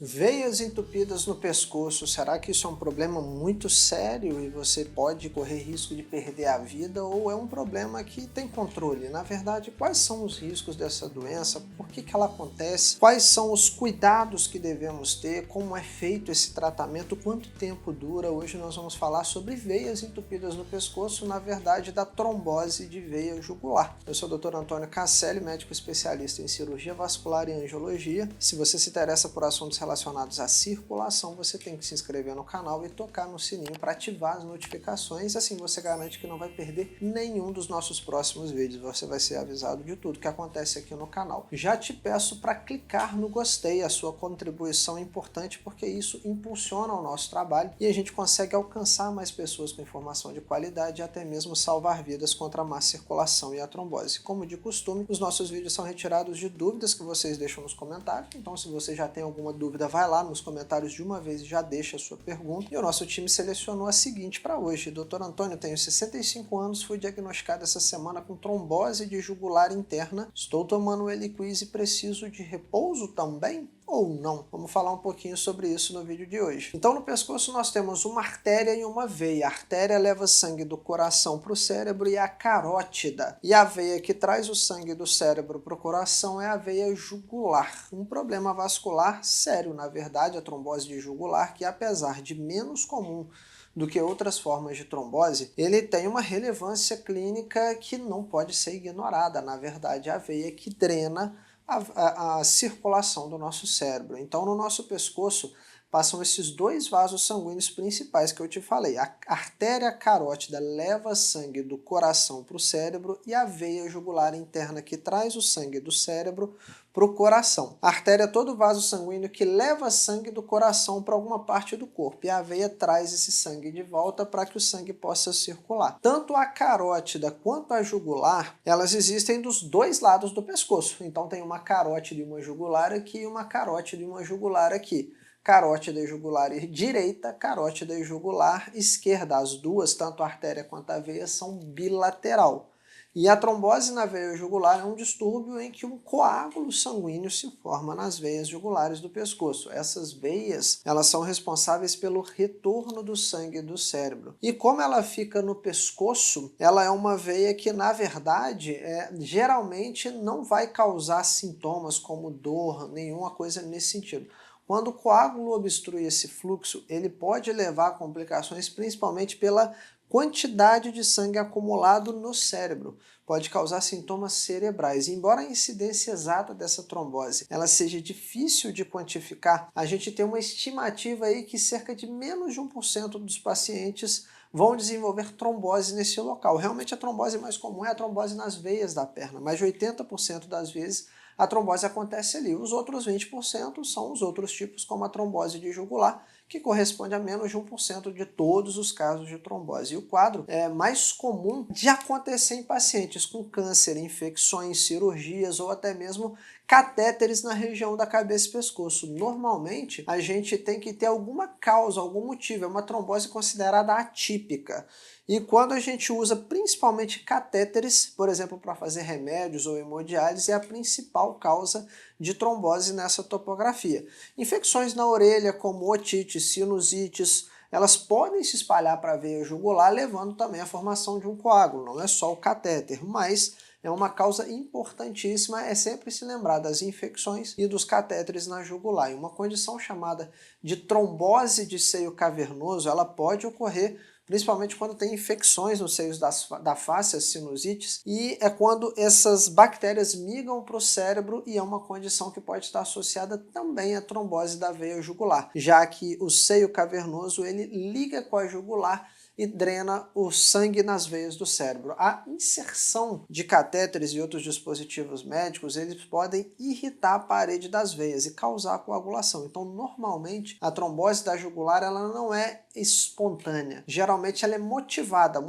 Veias entupidas no pescoço, será que isso é um problema muito sério e você pode correr risco de perder a vida ou é um problema que tem controle? Na verdade, quais são os riscos dessa doença? Por que ela acontece? Quais são os cuidados que devemos ter? Como é feito esse tratamento? Quanto tempo dura? Hoje nós vamos falar sobre veias entupidas no pescoço, na verdade da trombose de veia jugular. Eu sou o Dr. Antônio Casselli, médico especialista em cirurgia vascular e angiologia. Se você se interessa por assuntos relacionados à circulação, você tem que se inscrever no canal e tocar no sininho para ativar as notificações, assim você garante que não vai perder nenhum dos nossos próximos vídeos, você vai ser avisado de tudo que acontece aqui no canal. Já te peço para clicar no gostei, a sua contribuição é importante porque isso impulsiona o nosso trabalho e a gente consegue alcançar mais pessoas com informação de qualidade e até mesmo salvar vidas contra a má circulação e a trombose. Como de costume, os nossos vídeos são retirados de dúvidas que vocês deixam nos comentários, então se você já tem alguma dúvida, vai lá nos comentários de uma vez e já deixa a sua pergunta. E o nosso time selecionou a seguinte para hoje. Dr. Antônio, tenho 65 anos, fui diagnosticado essa semana com trombose de jugular interna. Estou tomando Eliquis e preciso de repouso também? Ou não? Vamos falar um pouquinho sobre isso no vídeo de hoje. Então no pescoço nós temos uma artéria e uma veia. A artéria leva sangue do coração para o cérebro e a carótida. E a veia que traz o sangue do cérebro para o coração é a veia jugular. Um problema vascular sério, na verdade, a trombose de jugular, que apesar de menos comum do que outras formas de trombose, ele tem uma relevância clínica que não pode ser ignorada. Na verdade, a veia que drena a circulação do nosso cérebro. Então, no nosso pescoço, passam esses dois vasos sanguíneos principais que eu te falei. A artéria carótida leva sangue do coração para o cérebro e a veia jugular interna que traz o sangue do cérebro para o coração. A artéria é todo vaso sanguíneo que leva sangue do coração para alguma parte do corpo e a veia traz esse sangue de volta para que o sangue possa circular. Tanto a carótida quanto a jugular, elas existem dos dois lados do pescoço. Então tem uma carótida e uma jugular aqui e uma carótida e uma jugular aqui. Carótida e jugular direita, carótida e jugular esquerda. As duas, tanto a artéria quanto a veia, são bilateral. E a trombose na veia jugular é um distúrbio em que um coágulo sanguíneo se forma nas veias jugulares do pescoço. Essas veias, elas são responsáveis pelo retorno do sangue do cérebro. E como ela fica no pescoço, ela é uma veia que, na verdade, geralmente não vai causar sintomas como dor, nenhuma coisa nesse sentido. Quando o coágulo obstrui esse fluxo, ele pode levar a complicações, principalmente pela quantidade de sangue acumulado no cérebro. Pode causar sintomas cerebrais. Embora a incidência exata dessa trombose ela seja difícil de quantificar, a gente tem uma estimativa aí que cerca de menos de 1% dos pacientes vão desenvolver trombose nesse local. Realmente a trombose mais comum é a trombose nas veias da perna, mais de 80% das vezes a trombose acontece ali. Os outros 20% são os outros tipos, como a trombose de jugular, que corresponde a menos de 1% de todos os casos de trombose. E o quadro é mais comum de acontecer em pacientes com câncer, infecções, cirurgias ou até mesmo catéteres na região da cabeça e pescoço. Normalmente, a gente tem que ter alguma causa, algum motivo, é uma trombose considerada atípica. E quando a gente usa principalmente catéteres, por exemplo, para fazer remédios ou hemodiálise, é a principal causa de trombose nessa topografia. Infecções na orelha, como otite, sinusites, elas podem se espalhar para a veia jugular, levando também à formação de um coágulo. Não é só o catéter, mas é uma causa importantíssima, é sempre se lembrar das infecções e dos catéteres na jugular. E uma condição chamada de trombose de seio cavernoso, ela pode ocorrer principalmente quando tem infecções nos seios da face, as sinusites, e é quando essas bactérias migram para o cérebro e é uma condição que pode estar associada também à trombose da veia jugular, já que o seio cavernoso ele liga com a jugular e drena o sangue nas veias do cérebro. A inserção de catéteres e outros dispositivos médicos, eles podem irritar a parede das veias e causar coagulação. Então, normalmente, a trombose da jugular ela não é espontânea. Geralmente ela é motivada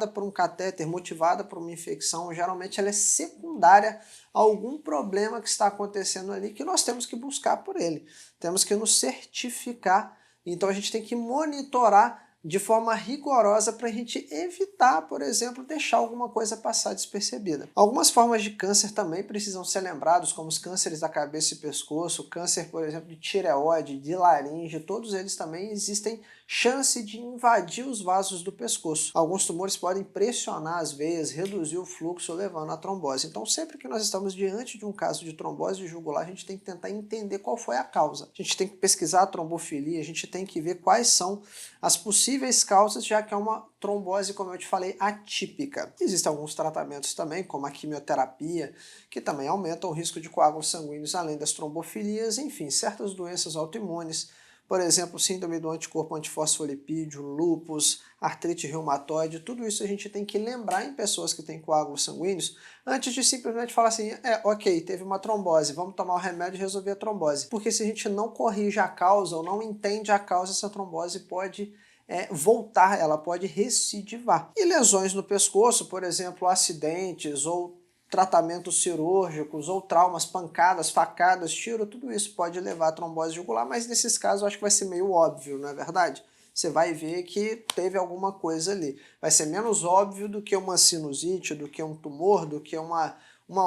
por um catéter, motivada por uma infecção, geralmente ela é secundária a algum problema que está acontecendo ali que nós temos que buscar por ele. Temos que nos certificar, então a gente tem que monitorar de forma rigorosa para a gente evitar, por exemplo, deixar alguma coisa passar despercebida. Algumas formas de câncer também precisam ser lembrados, como os cânceres da cabeça e pescoço, câncer, por exemplo, de tireoide, de laringe, todos eles também existem chance de invadir os vasos do pescoço. Alguns tumores podem pressionar as veias, reduzir o fluxo, levando à trombose. Então, sempre que nós estamos diante de um caso de trombose jugular, a gente tem que tentar entender qual foi a causa. A gente tem que pesquisar a trombofilia, a gente tem que ver quais são as possíveis causas, já que é uma trombose, como eu te falei, atípica. Existem alguns tratamentos também, como a quimioterapia, que também aumentam o risco de coágulos sanguíneos, além das trombofilias, enfim, certas doenças autoimunes, por exemplo, síndrome do anticorpo antifosfolipídio, lúpus, artrite reumatoide, tudo isso a gente tem que lembrar em pessoas que têm coágulos sanguíneos, antes de simplesmente falar assim, ok, teve uma trombose, vamos tomar o remédio e resolver a trombose. Porque se a gente não corrige a causa ou não entende a causa, essa trombose pode voltar, ela pode recidivar. E lesões no pescoço, por exemplo, acidentes ou tratamentos cirúrgicos ou traumas, pancadas, facadas, tiro, tudo isso pode levar a trombose jugular, mas nesses casos eu acho que vai ser meio óbvio, não é verdade? Você vai ver que teve alguma coisa ali. Vai ser menos óbvio do que uma sinusite, do que um tumor, do que uma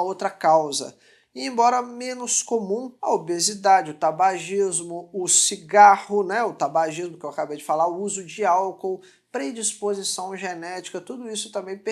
outra causa. E embora menos comum, a obesidade, o tabagismo, o cigarro, né, o tabagismo que eu acabei de falar, o uso de álcool, predisposição genética, tudo isso também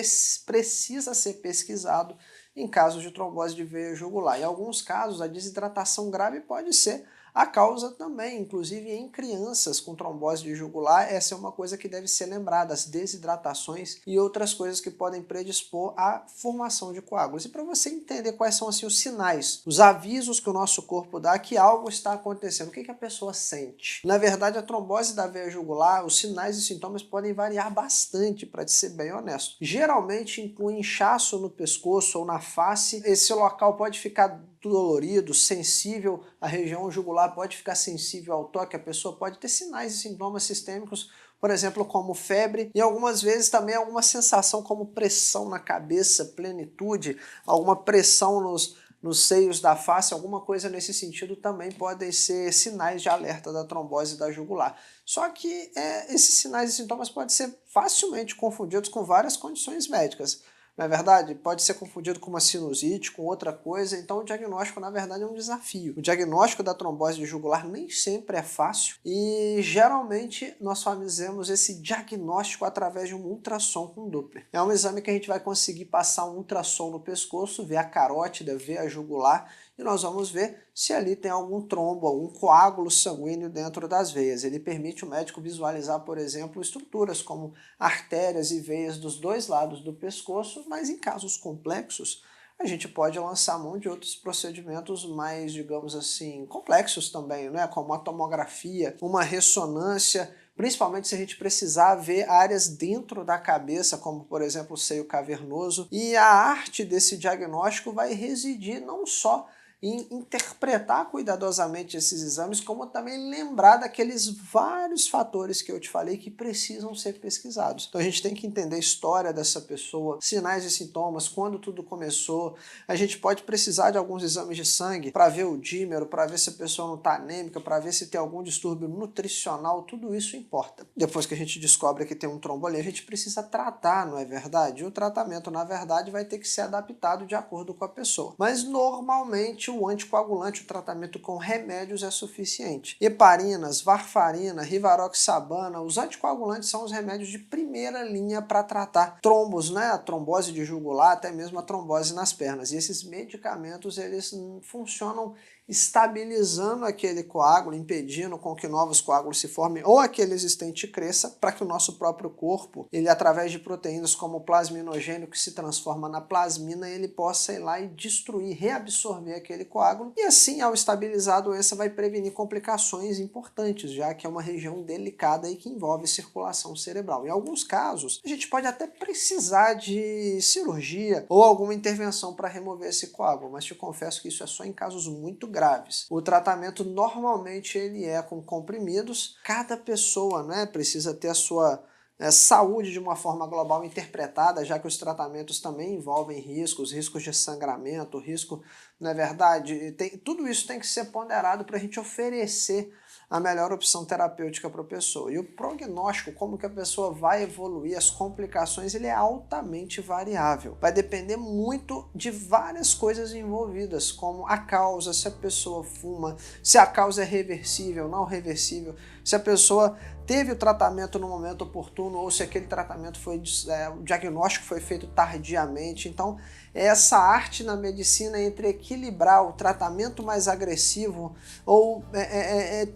precisa ser pesquisado em casos de trombose de veia jugular. Em alguns casos, a desidratação grave pode ser a causa também, inclusive em crianças com trombose de jugular, essa é uma coisa que deve ser lembrada, as desidratações e outras coisas que podem predispor à formação de coágulos. E para você entender quais são assim, os sinais, os avisos que o nosso corpo dá que algo está acontecendo, o que a pessoa sente? Na verdade, a trombose da veia jugular, os sinais e sintomas podem variar bastante, para te ser bem honesto. Geralmente inclui inchaço no pescoço ou na face, esse local pode ficar dolorido, sensível, a região jugular pode ficar sensível ao toque, a pessoa pode ter sinais e sintomas sistêmicos, por exemplo, como febre, e algumas vezes também alguma sensação como pressão na cabeça, plenitude, alguma pressão nos seios da face, alguma coisa nesse sentido também podem ser sinais de alerta da trombose da jugular. Só que esses sinais e sintomas podem ser facilmente confundidos com várias condições médicas. Não é verdade? Pode ser confundido com uma sinusite, com outra coisa, então o diagnóstico na verdade é um desafio. O diagnóstico da trombose jugular nem sempre é fácil e geralmente nós fazemos esse diagnóstico através de um ultrassom com Doppler. É um exame que a gente vai conseguir passar um ultrassom no pescoço, ver a carótida, ver a jugular e nós vamos ver se ali tem algum trombo, algum coágulo sanguíneo dentro das veias. Ele permite o médico visualizar, por exemplo, estruturas como artérias e veias dos dois lados do pescoço, mas em casos complexos, a gente pode lançar mão de outros procedimentos mais, digamos assim, complexos também, né? Como a tomografia, uma ressonância, principalmente se a gente precisar ver áreas dentro da cabeça, como por exemplo o seio cavernoso. E a arte desse diagnóstico vai residir não só em interpretar cuidadosamente esses exames, como também lembrar daqueles vários fatores que eu te falei que precisam ser pesquisados. Então a gente tem que entender a história dessa pessoa, sinais e sintomas, quando tudo começou. A gente pode precisar de alguns exames de sangue para ver o dímero, para ver se a pessoa não está anêmica, para ver se tem algum distúrbio nutricional, tudo isso importa. Depois que a gente descobre que tem um trombo ali, a gente precisa tratar, não é verdade? E o tratamento, na verdade, vai ter que ser adaptado de acordo com a pessoa. Mas normalmente o anticoagulante, o tratamento com remédios é suficiente. Heparinas, varfarina, rivaroxabana, os anticoagulantes são os remédios de primeira linha para tratar trombos, né? A trombose de jugular, até mesmo a trombose nas pernas. E esses medicamentos, eles funcionam estabilizando aquele coágulo, impedindo com que novos coágulos se formem ou aquele existente cresça, para que o nosso próprio corpo, ele através de proteínas como o plasminogênio que se transforma na plasmina, ele possa ir lá e destruir, reabsorver aquele coágulo e assim, ao estabilizar a doença, vai prevenir complicações importantes, já que é uma região delicada e que envolve circulação cerebral. Em alguns casos, a gente pode até precisar de cirurgia ou alguma intervenção para remover esse coágulo, mas te confesso que isso é só em casos muito graves. O tratamento normalmente ele é com comprimidos. Cada pessoa, né, precisa ter a sua saúde de uma forma global interpretada, já que os tratamentos também envolvem riscos de sangramento, risco, não é verdade? Tudo isso tem que ser ponderado para a gente oferecer a melhor opção terapêutica para a pessoa. E o prognóstico, como que a pessoa vai evoluir, as complicações, ele é altamente variável. Vai depender muito de várias coisas envolvidas, como a causa, se a pessoa fuma, se a causa é reversível, não reversível, se a pessoa teve o tratamento no momento oportuno ou se aquele tratamento o diagnóstico foi feito tardiamente. Então, essa arte na medicina entre equilibrar o tratamento mais agressivo ou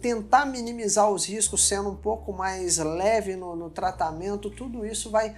tentar minimizar os riscos sendo um pouco mais leve no tratamento, tudo isso vai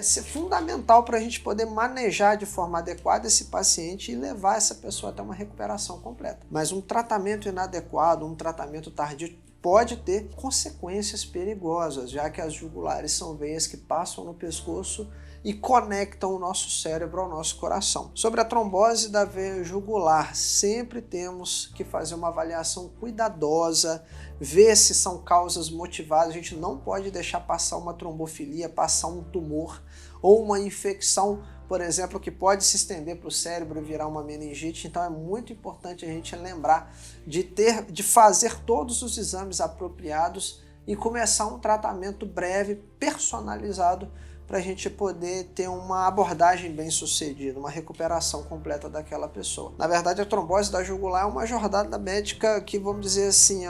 ser fundamental para a gente poder manejar de forma adequada esse paciente e levar essa pessoa até uma recuperação completa. Mas um tratamento inadequado, um tratamento tardio, pode ter consequências perigosas, já que as jugulares são veias que passam no pescoço e conectam o nosso cérebro ao nosso coração. Sobre a trombose da veia jugular, sempre temos que fazer uma avaliação cuidadosa, ver se são causas motivadas. A gente não pode deixar passar uma trombofilia, passar um tumor ou uma infecção, por exemplo, que pode se estender para o cérebro e virar uma meningite. Então é muito importante a gente lembrar de fazer todos os exames apropriados e começar um tratamento breve, personalizado, para a gente poder ter uma abordagem bem sucedida, uma recuperação completa daquela pessoa. Na verdade, a trombose da jugular é uma jornada médica que, vamos dizer assim,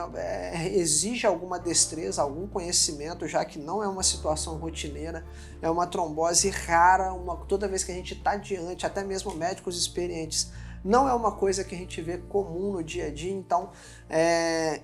exige alguma destreza, algum conhecimento, já que não é uma situação rotineira, é uma trombose rara, toda vez que a gente está diante, até mesmo médicos experientes, não é uma coisa que a gente vê comum no dia a dia. Então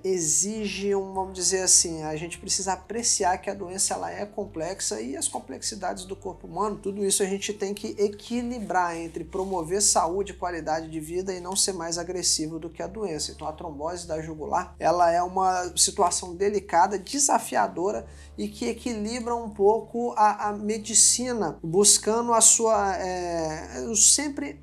exige, vamos dizer assim, a gente precisa apreciar que a doença ela é complexa e as complexidades do corpo humano, tudo isso a gente tem que equilibrar entre promover saúde e qualidade de vida e não ser mais agressivo do que a doença. Então a trombose da jugular, ela é uma situação delicada, desafiadora e que equilibra um pouco a medicina, buscando a sua sempre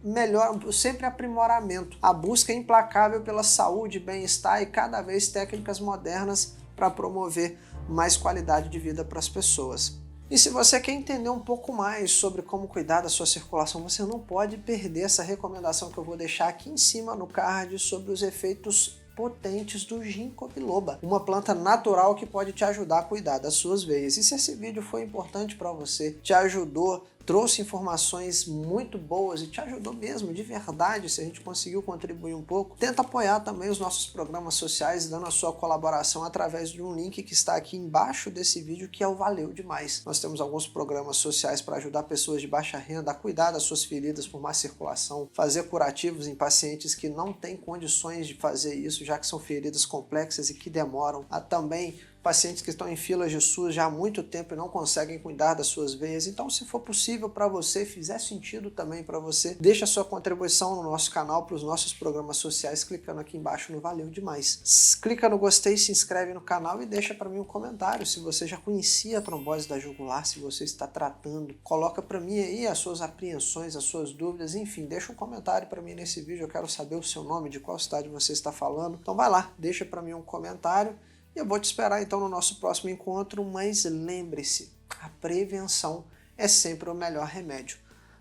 aprimoramento, a busca implacável pela saúde, bem-estar e cada vez técnicas modernas para promover mais qualidade de vida para as pessoas. E se você quer entender um pouco mais sobre como cuidar da sua circulação, você não pode perder essa recomendação que eu vou deixar aqui em cima no card sobre os efeitos potentes do ginkgo biloba, uma planta natural que pode te ajudar a cuidar das suas veias. E se esse vídeo foi importante para você, te ajudou, trouxe informações muito boas e te ajudou mesmo, de verdade, se a gente conseguiu contribuir um pouco, tenta apoiar também os nossos programas sociais, dando a sua colaboração através de um link que está aqui embaixo desse vídeo, que é o Valeu Demais. Nós temos alguns programas sociais para ajudar pessoas de baixa renda a cuidar das suas feridas por má circulação, fazer curativos em pacientes que não têm condições de fazer isso, já que são feridas complexas e que demoram, a também pacientes que estão em filas de SUS já há muito tempo e não conseguem cuidar das suas veias. Então, se for possível para você, fizer sentido também para você, deixa a sua contribuição no nosso canal para os nossos programas sociais, clicando aqui embaixo no Valeu Demais. Clica no gostei, se inscreve no canal e deixa para mim um comentário se você já conhecia a trombose da jugular, se você está tratando. Coloca para mim aí as suas apreensões, as suas dúvidas, enfim, deixa um comentário para mim nesse vídeo, eu quero saber o seu nome, de qual cidade você está falando. Então vai lá, deixa para mim um comentário. E eu vou te esperar então no nosso próximo encontro, mas lembre-se, a prevenção é sempre o melhor remédio.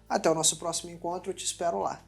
Até o nosso próximo encontro, eu te espero lá.